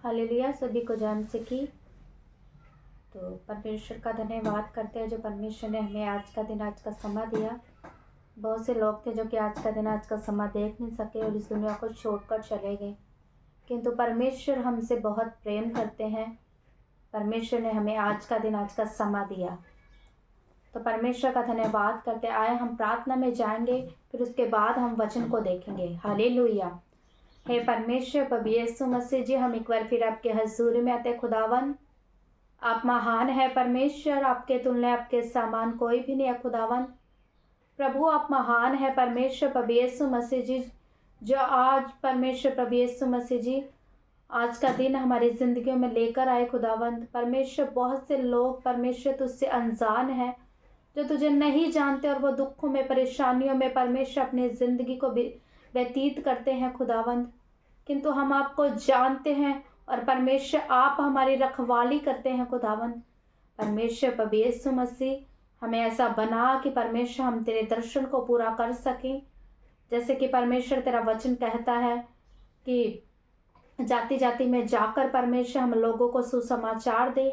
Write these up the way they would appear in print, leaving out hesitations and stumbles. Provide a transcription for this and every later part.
Hallelujah. सभी को जय मसीह की। तो परमेश्वर का धन्यवाद करते हैं जो परमेश्वर ने हमें आज का दिन, आज का समय दिया। बहुत से लोग थे जो कि आज का दिन, आज का समय देख नहीं सके और इस दुनिया को छोड़कर चले गए, किंतु परमेश्वर हमसे बहुत प्रेम करते हैं। परमेश्वर ने हमें आज का दिन, आज का समय दिया, तो परमेश्वर का धन्यवाद करते आए। हम प्रार्थना में जाएंगे, फिर उसके बाद हम वचन को देखेंगे। हालेलुया। हे परमेश्वर प्रभु यीशु मसीह जी, हम एक बार फिर आपके हजूरी में आते। खुदावन, आप महान है परमेश्वर, आपके तुलने, आपके समान कोई भी नहीं है। खुदावन प्रभु, आप महान है परमेश्वर प्रभु यीशु मसीह जी, जो आज परमेश्वर प्रभु यीशु मसीह जी आज का दिन हमारी ज़िंदगियों में लेकर आए। खुदावंत परमेश्वर, बहुत से लोग परमेश्वर तुझसे अनजान है, जो तुझे नहीं जानते और वो दुखों में, परेशानियों में परमेश्वर अपनी ज़िंदगी को व्यतीत करते हैं खुदावंत, किंतु हम आपको जानते हैं और परमेश्वर आप हमारी रखवाली करते हैं खुदावंत। परमेश्वर प्रभु यीशु मसीह, हमें ऐसा बना कि परमेश्वर हम तेरे दर्शन को पूरा कर सकें। जैसे कि परमेश्वर तेरा वचन कहता है कि जाति जाति में जाकर परमेश्वर हम लोगों को सुसमाचार दे,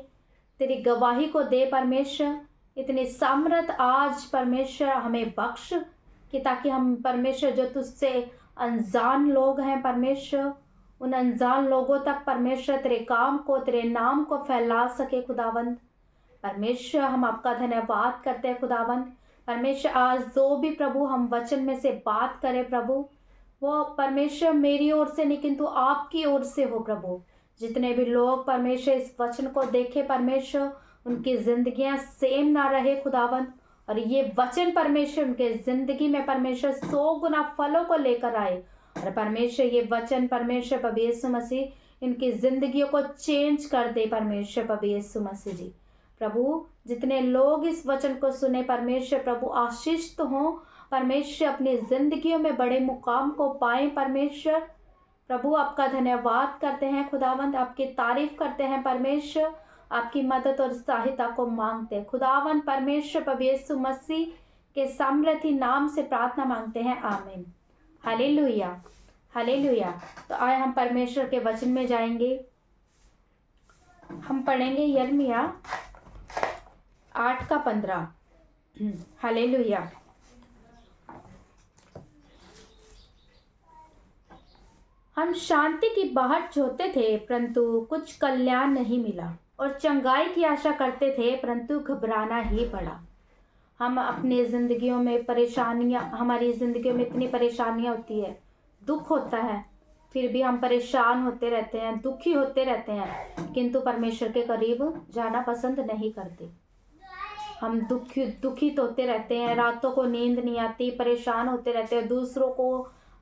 तेरी गवाही को दे। परमेश्वर इतनी सामर्थ आज परमेश्वर हमें बख्श कि ताकि हम परमेश्वर जो तुझसे अनजान लोग हैं परमेश्वर, उन अनजान लोगों तक परमेश्वर तेरे काम को, तेरे नाम को फैला सके खुदावंत। परमेश्वर हम आपका धन्यवाद करते हैं खुदावंत। परमेश्वर आज जो भी प्रभु हम वचन में से बात करें प्रभु, वो परमेश्वर मेरी ओर से नहीं किंतु आपकी ओर से हो प्रभु। जितने भी लोग परमेश्वर इस वचन को देखे परमेश्वर, उनकी जिंदगियां सेम ना रहे खुदावंत, और ये वचन परमेश्वर उनके जिंदगी में परमेश्वर 100 गुना फलों को लेकर आए। और परमेश्वर ये वचन परमेश्वर प्रभु यीशु मसीह इनकी जिंदगियों को चेंज कर दे। परमेश्वर प्रभु यीशु मसीह जी, प्रभु जितने लोग इस वचन को सुने परमेश्वर प्रभु आशीषित हों, परमेश्वर अपनी जिंदगियों में बड़े मुकाम को पाएं। परमेश्वर प्रभु आपका धन्यवाद करते हैं खुदावंत, आपकी तारीफ करते हैं परमेश्वर, आपकी मदद और सहायता को मांगते हैं खुदावंत। परमेश्वर प्रभु यीशु मसीह के सामर्थी नाम से प्रार्थना मांगते हैं, आमीन। Hallelujah, hallelujah. तो आए हम परमेश्वर के वचन में जाएंगे। हम पढ़ेंगे यिर्मयाह 8:15। हालेलुया। हम शांति की बाहट जोहते थे परंतु कुछ कल्याण नहीं मिला, और चंगाई की आशा करते थे परंतु घबराना ही पड़ा। हम अपनी ज़िंदगियों में परेशानियां, हमारी ज़िंदगियों में इतनी परेशानियां होती है, दुख होता है, फिर भी हम परेशान होते रहते हैं, दुखी होते रहते हैं, किंतु परमेश्वर के करीब जाना पसंद नहीं करते। हम दुखित होते रहते हैं, रातों को नींद नहीं आती, परेशान होते रहते हैं, दूसरों को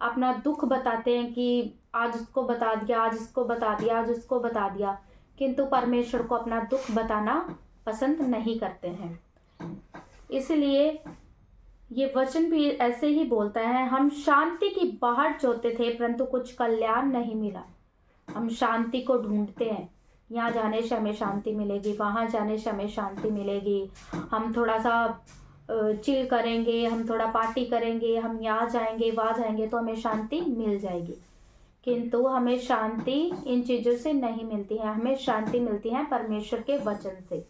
अपना दुख बताते हैं कि आज उसको बता दिया, आज इसको बता दिया, आज उसको बता दिया, किंतु परमेश्वर को अपना दुख बताना पसंद नहीं करते हैं। इसलिए ये वचन भी ऐसे ही बोलता है, हम शांति की बाहट जोहते थे परंतु कुछ कल्याण नहीं मिला। हम शांति को ढूंढते हैं, यहाँ जाने से हमें शांति मिलेगी, वहाँ जाने से हमें शांति मिलेगी, हम थोड़ा सा चिल करेंगे, हम थोड़ा पार्टी करेंगे, हम यहाँ जाएंगे, वहाँ जाएंगे तो हमें शांति मिल जाएगी, किंतु हमें शांति इन चीज़ों से नहीं मिलती है। हमें शांति मिलती है परमेश्वर के वचन से।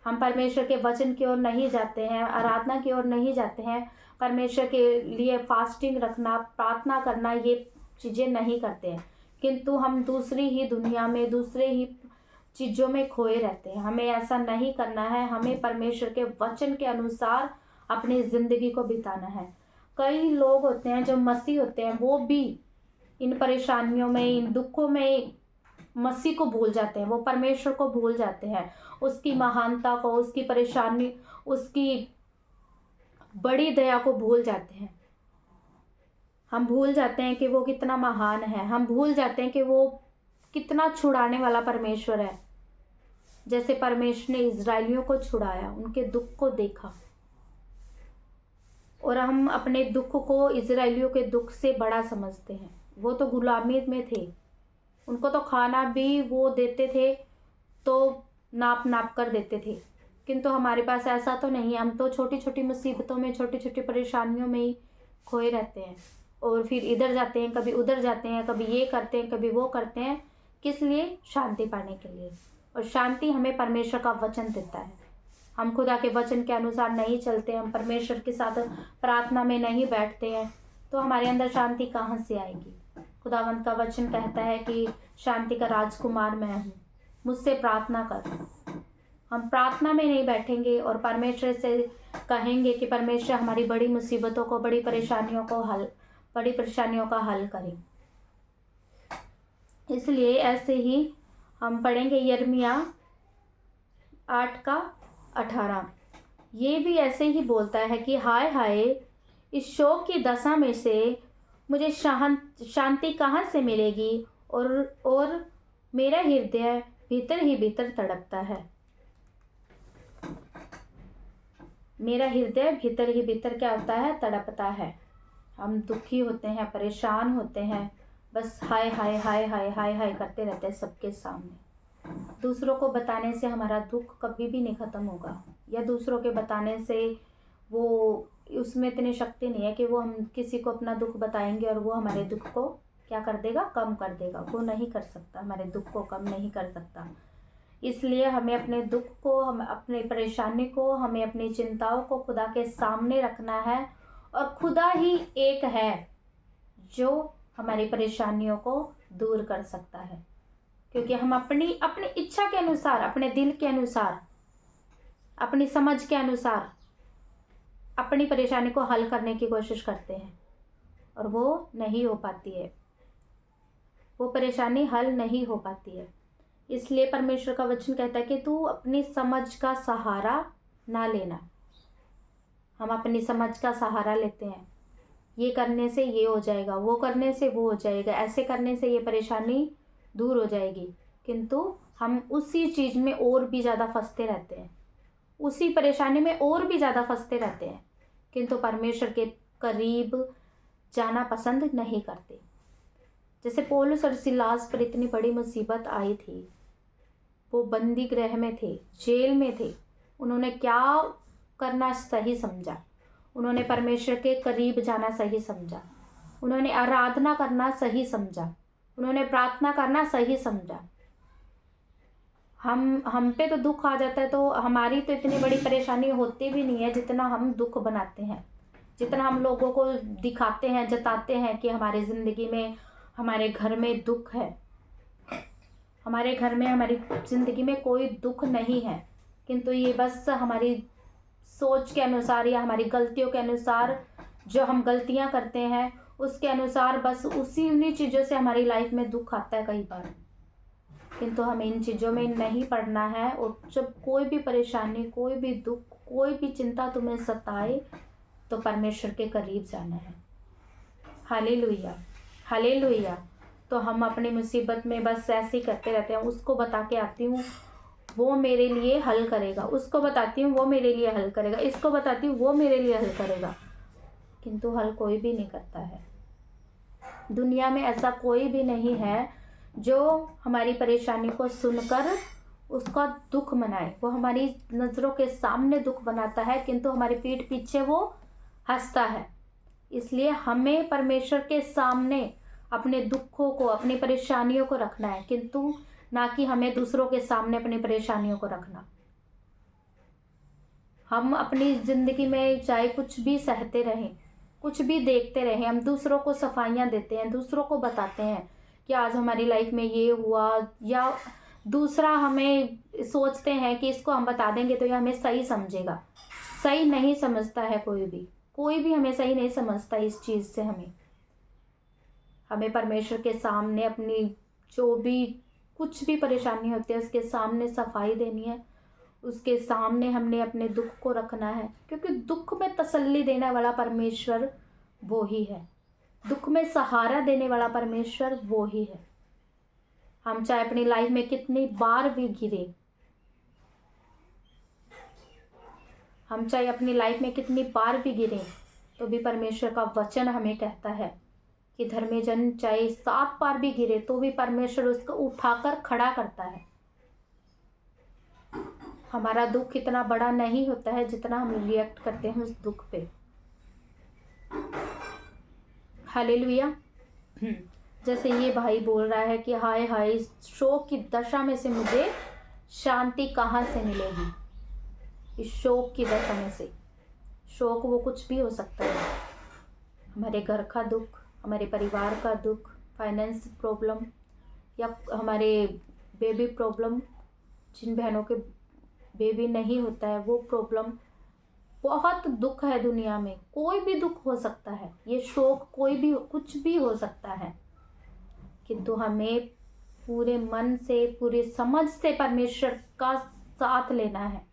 हम परमेश्वर के वचन की ओर नहीं जाते हैं, आराधना की ओर नहीं जाते हैं, परमेश्वर के लिए फास्टिंग रखना, प्रार्थना करना, ये चीज़ें नहीं करते हैं, किंतु हम दूसरी ही दुनिया में, दूसरे ही चीज़ों में खोए रहते हैं। हमें ऐसा नहीं करना है, हमें परमेश्वर के वचन के अनुसार अपनी ज़िंदगी को बिताना है। कई लोग होते हैं जो मसीह होते हैं, वो भी इन परेशानियों में, इन दुखों में मसीह को भूल जाते हैं, वो परमेश्वर को भूल जाते हैं, उसकी महानता को, उसकी परेशानी, उसकी बड़ी दया को भूल जाते हैं। हम भूल जाते हैं कि वो कितना महान है, हम भूल जाते हैं कि वो कितना छुड़ाने वाला परमेश्वर है। जैसे परमेश्वर ने इजरायलियों को छुड़ाया, उनके दुख को देखा, और हम अपने दुख को इजरायलियों के दुख से बड़ा समझते हैं। वो तो गुलामी में थे, उनको तो खाना भी वो देते थे तो नाप नाप कर देते थे, किंतु हमारे पास ऐसा तो नहीं है। हम तो छोटी छोटी मुसीबतों में, छोटी छोटी परेशानियों में ही खोए रहते हैं, और फिर इधर जाते हैं, कभी उधर जाते हैं, कभी ये करते हैं, कभी वो करते हैं, किस लिए? शांति पाने के लिए। और शांति हमें परमेश्वर का वचन देता है। हम खुदा के वचन के अनुसार नहीं चलते, हम परमेश्वर के साथ प्रार्थना में नहीं बैठते हैं, तो हमारे अंदर शांति कहाँ से आएगी? खुदावंत का वचन कहता है कि शांति का राजकुमार मैं हूँ, मुझसे प्रार्थना कर। हम प्रार्थना में नहीं बैठेंगे और परमेश्वर से कहेंगे कि परमेश्वर हमारी बड़ी मुसीबतों को, बड़ी परेशानियों का हल करें। इसलिए ऐसे ही हम पढ़ेंगे यिर्मयाह 8:18। ये भी ऐसे ही बोलता है कि हाय हाय, इस शोक की दशा में से मुझे शांति कहाँ से मिलेगी, और मेरा हृदय भीतर ही भीतर तड़पता है। मेरा हृदय भीतर ही भीतर क्या होता है? तड़पता है। हम दुखी होते हैं, परेशान होते हैं, बस हाय हाय हाय हाय हाय हाय करते रहते हैं सबके सामने। दूसरों को बताने से हमारा दुख कभी भी नहीं ख़त्म होगा, या दूसरों के बताने से वो, उसमें इतनी शक्ति नहीं है कि वो हम किसी को अपना दुख बताएंगे और वो हमारे दुख को क्या कर देगा? कम कर देगा। वो नहीं कर सकता, हमारे दुख को कम नहीं कर सकता। इसलिए हमें अपने दुख को, हम अपनी परेशानी को, हमें अपनी चिंताओं को खुदा के सामने रखना है। और खुदा ही एक है जो हमारी परेशानियों को दूर कर सकता है, क्योंकि हम अपनी इच्छा के अनुसार, अपने दिल के अनुसार, अपनी समझ के अनुसार अपनी परेशानी को हल करने की कोशिश करते हैं और वो नहीं हो पाती है, वो परेशानी हल नहीं हो पाती है। इसलिए परमेश्वर का वचन कहता है कि तू अपनी समझ का सहारा ना लेना। हम अपनी समझ का सहारा लेते हैं, ये करने से ये हो जाएगा, वो करने से वो हो जाएगा, ऐसे करने से ये परेशानी दूर हो जाएगी, किंतु हम उसी चीज़ में और भी ज़्यादा फंसते रहते हैं, उसी परेशानी में और भी ज़्यादा फंसते रहते हैं, किंतु परमेश्वर के करीब जाना पसंद नहीं करते। जैसे पौलुस और सिलास पर इतनी बड़ी मुसीबत आई थी, वो बंदी गृह में थे, जेल में थे, उन्होंने क्या करना सही समझा? उन्होंने परमेश्वर के करीब जाना सही समझा, उन्होंने आराधना करना सही समझा, उन्होंने प्रार्थना करना सही समझा। हम पे तो दुख आ जाता है तो हमारी तो इतनी बड़ी परेशानी होती भी नहीं है जितना हम दुख बनाते हैं, जितना हम लोगों को दिखाते हैं, जताते हैं कि हमारी ज़िंदगी में, हमारे घर में दुख है। हमारे घर में, हमारी ज़िंदगी में कोई दुख नहीं है, किंतु ये बस हमारी सोच के अनुसार या हमारी गलतियों के अनुसार, जो हम गलतियां करते हैं उसके अनुसार, बस उन्हीं चीज़ों से हमारी लाइफ में दुख आता है कई बार। किंतु हमें इन चीज़ों में नहीं पड़ना है। और जब कोई भी परेशानी, कोई भी दुख, कोई भी चिंता तुम्हें सताए, तो परमेश्वर के करीब जाना है। Hallelujah, hallelujah. तो हम अपनी मुसीबत में बस ऐसे ही करते रहते हैं, उसको बता के आती हूँ वो मेरे लिए हल करेगा, उसको बताती हूँ वो मेरे लिए हल करेगा, इसको बताती हूँ वो मेरे लिए हल करेगा, किंतु हल कोई भी नहीं करता है। दुनिया में ऐसा कोई भी नहीं है जो हमारी परेशानी को सुनकर उसका दुख मनाए। वो हमारी नज़रों के सामने दुख बनाता है, किंतु हमारी पीठ पीछे वो हंसता है। इसलिए हमें परमेश्वर के सामने अपने दुखों को, अपनी परेशानियों को रखना है, किंतु ना कि हमें दूसरों के सामने अपनी परेशानियों को रखना। हम अपनी ज़िंदगी में चाहे कुछ भी सहते रहें, कुछ भी देखते रहें, हम दूसरों को सफाइयाँ देते हैं, दूसरों को बताते हैं कि आज हमारी लाइफ में ये हुआ, या दूसरा हमें सोचते हैं कि इसको हम बता देंगे तो ये हमें सही समझेगा। सही नहीं समझता है कोई भी हमें सही नहीं समझता। इस चीज़ से हमें परमेश्वर के सामने अपनी जो भी कुछ भी परेशानी होती है उसके सामने सफाई देनी है, उसके सामने हमने अपने दुख को रखना है, क्योंकि दुख में तसल्ली देने वाला परमेश्वर वो ही है, दुख में सहारा देने वाला परमेश्वर वो ही है। हम चाहे अपनी लाइफ में कितनी बार भी गिरे, हम चाहे अपनी लाइफ में कितनी बार भी गिरे, तो भी परमेश्वर का वचन हमें कहता है कि धर्मी जन चाहे 7 बार भी गिरे तो भी परमेश्वर उसको उठाकर खड़ा करता है। हमारा दुख इतना बड़ा नहीं होता है जितना हम रिएक्ट करते हैं उस दुख पे। हालेलुया। जैसे ये भाई बोल रहा है कि हाय हाय, शोक की दशा में से मुझे शांति कहाँ से मिलेगी। इस शोक की दशा में से, शोक वो कुछ भी हो सकता है, हमारे घर का दुख, हमारे परिवार का दुख, फाइनेंस प्रॉब्लम, या हमारे बेबी प्रॉब्लम, जिन बहनों के बेबी नहीं होता है वो प्रॉब्लम। बहुत दुख है दुनिया में, कोई भी दुख हो सकता है, ये शोक कोई भी कुछ भी हो सकता है, किंतु हमें पूरे मन से, पूरे समझ से परमेश्वर का साथ लेना है।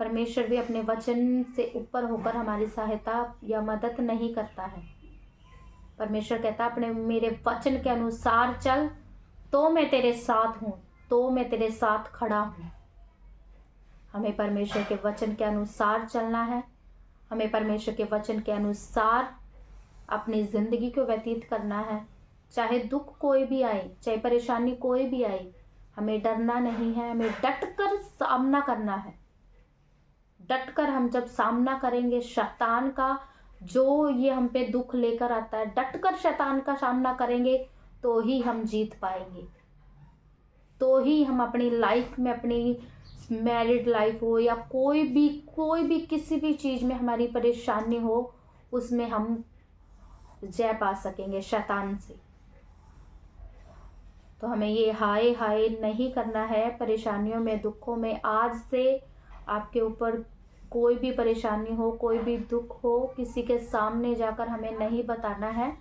परमेश्वर भी अपने वचन से ऊपर होकर हमारी सहायता या मदद नहीं करता है। परमेश्वर कहता है अपने मेरे वचन के अनुसार चल तो मैं तेरे साथ हूँ, तो मैं तेरे साथ खड़ा हूँ। हमें परमेश्वर के वचन के अनुसार चलना है, हमें परमेश्वर के वचन के अनुसार अपनी ज़िंदगी को व्यतीत करना है। चाहे दुख कोई भी आए, चाहे परेशानी कोई भी आए, हमें डरना नहीं है, हमें डट कर सामना करना है। डट कर हम जब सामना करेंगे शैतान का, जो ये हम पे दुख लेकर आता है, डट कर शैतान का सामना करेंगे तो ही हम जीत पाएंगे, तो ही हम अपनी लाइफ में, अपनी मैरिड लाइफ हो या कोई भी किसी भी चीज़ में हमारी परेशानी हो, उसमें हम जय पा सकेंगे शैतान से। तो हमें ये हाय हाय नहीं करना है परेशानियों में, दुखों में। आज से आपके ऊपर कोई भी परेशानी हो, कोई भी दुख हो, किसी के सामने जाकर हमें नहीं बताना है।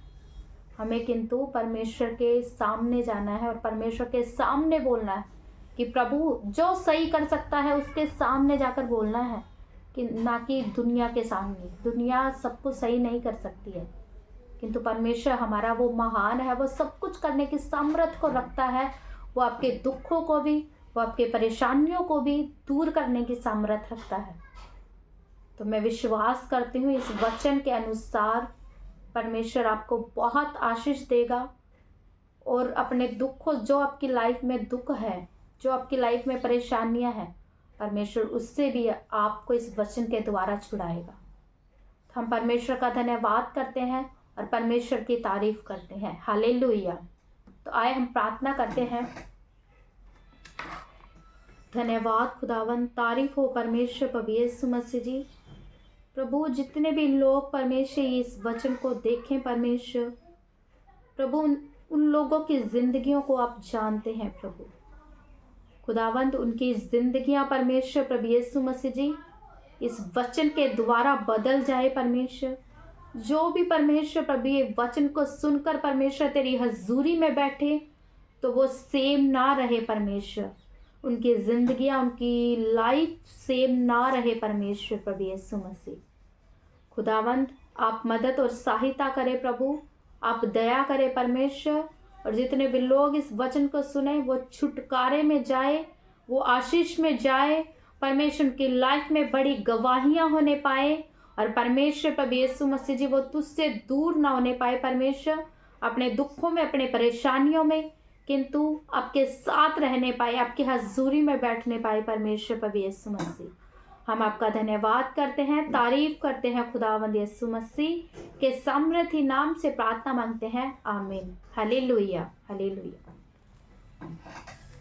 हमें किंतु परमेश्वर के सामने जाना है और परमेश्वर के सामने बोलना है कि प्रभु जो सही कर सकता है उसके सामने जाकर बोलना है, कि ना कि दुनिया के सामने। दुनिया सब कुछ सही नहीं कर सकती है, किंतु परमेश्वर हमारा वो महान है, वो सब कुछ करने की सामर्थ्य को रखता है। वो आपके दुखों को भी, वो आपके परेशानियों को भी दूर करने की सामर्थ्य रखता है। तो मैं विश्वास करती हूँ इस वचन के अनुसार परमेश्वर आपको बहुत आशीष देगा, और अपने दुखों, जो आपकी लाइफ में दुख है, जो आपकी लाइफ में परेशानियां हैं, परमेश्वर उससे भी आपको इस वचन के द्वारा छुड़ाएगा। तो हम परमेश्वर का धन्यवाद करते हैं और परमेश्वर की तारीफ करते हैं। हालेलुया। तो आए हम प्रार्थना करते हैं। धन्यवाद खुदावन, तारीफ हो परमेश्वर प्रभु यीशु मसीह जी। प्रभु जितने भी लोग परमेश्वर इस वचन को देखें परमेश्वर, प्रभु उन लोगों की जिंदगियों को आप जानते हैं प्रभु। खुदावंत उनकी जिंदगियां परमेश्वर प्रभु यीशु मसीह जी इस वचन के द्वारा बदल जाए परमेश्वर। जो भी परमेश्वर प्रभु ये वचन को सुनकर परमेश्वर तेरी हजूरी में बैठे, तो वो सेम ना रहे परमेश्वर, उनकी जिंदगियां, उनकी लाइफ सेम ना रहे परमेश्वर प्रभु यीशु मसीह। खुदावंत आप मदद और सहायता करें प्रभु, आप दया करें परमेश्वर, और जितने भी लोग इस वचन को सुने वो छुटकारे में जाए, वो आशीष में जाए परमेश्वर, की लाइफ में बड़ी गवाहियां होने पाए, और परमेश्वर प्रभु यीशु मसीह जी वो तुझसे दूर ना होने पाए परमेश्वर, अपने दुखों में, अपने परेशानियों में, किंतु आपके साथ रहने पाए, आपकी हजूरी में बैठने पाए परमेश्वर प्रभु यीशु मसीह। हम आपका धन्यवाद करते हैं, तारीफ करते हैं खुदावंद यीशु मसीह के समृद्धि नाम से प्रार्थना मांगते हैं, आमीन। Hallelujah, hallelujah.